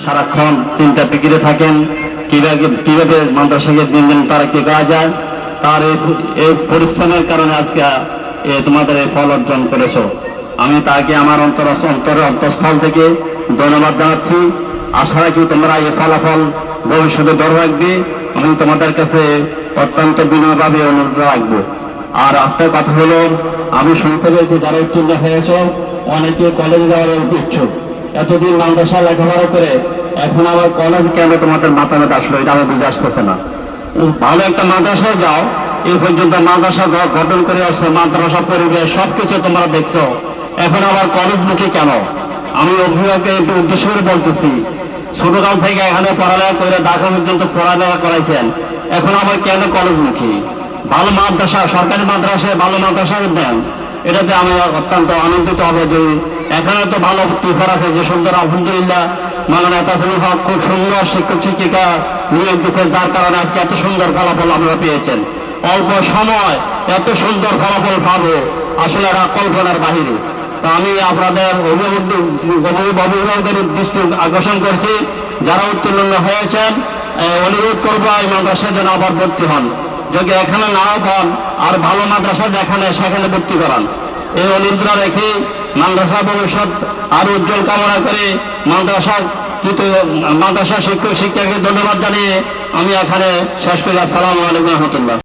সারাক্ষণ চিন্তা ফিকিরে থাকেন কিভাবে মাদ্রাসাকে দিন দিন তারাক্কি করা যায়। তার এই পরিশ্রমের কারণে আজকে তোমাদের এই ফল অর্জন করেছো। আমি তাকে আমার অন্তরের অন্তঃস্থল থেকে ধন্যবাদ জানাচ্ছি। আশা রাখি তোমরা এই ফলাফল ভবিষ্যতে ধরে রাখবে। আমি তোমাদের কাছে অত্যন্ত বিনয়ভাবে অনুরোধ রাখবো। আর একটা কথা হলো, আমি শুনতে পেয়েছি যারা উত্তীর্ণ হয়েছ অনেকে কলেজে যাওয়ার ইচ্ছুক। এতদিন মাদ্রাসা লেখাপড়া করে এখন আবার কলেজ কেন তোমাদের মাথা ব্যথা আসলো, এটা আমার বুঝে আসতেছে না। ভালো একটা মাদ্রাসায় যাও, এই পর্যন্ত মাদ্রাসা গঠন করে আসছে, মাদ্রাসা পরিবেশ সবকিছু তোমরা দেখছো, এখন আবার কলেজমুখী কেন? আমি অভিভাবককে একটু উদ্দেশ্য করে বলতেছি, ছোটকাল থেকে এখানে পড়ালেখা করে ঢাকা পর্যন্ত পড়ালেখা করাইছেন, এখন আবার কেন কলেজমুখী? ভালো মাদ্রাসা, সরকারি মাদ্রাসায় ভালো মাদ্রাসা দেন, এটাতে আমি অত্যন্ত আনন্দিত হবে যে এখানে তো ভালো টিচার আছে, যে সুন্দর আলহামদুলিল্লাহ মাওলানা তাসলিম হক খুব সুন্দর শিক্ষক শিক্ষিকা নিয়োগ দিচ্ছেন, যার কারণে আজকে এত সুন্দর ফলাফল আপনারা পেয়েছেন। অল্প সময় এত সুন্দর ফলাফল পাবো আসলে এরা কল্পনার বাহিরে। তা আমি আপনাদের অভিভাবকদের দৃষ্টি আকর্ষণ করছি, যারা উত্তীর্ণ হয়েছেন অনুরোধ করবো এই মাদ্রাসায় যেন আবার ভর্তি হন। যদি এখানে নাও পান আর ভালো মাদ্রাসা যেখানে সেখানে ভর্তি করান, এই অনুরোধটা রেখে মাদ্রাসা ভবিষ্যৎ আরো উজ্জ্বল কামনা করে মাদ্রাসা শিক্ষক শিক্ষাকে ধন্যবাদ জানিয়ে আমি এখানে শেষ করি। আসসালামু আলাইকুম রহমতুল্লাহ।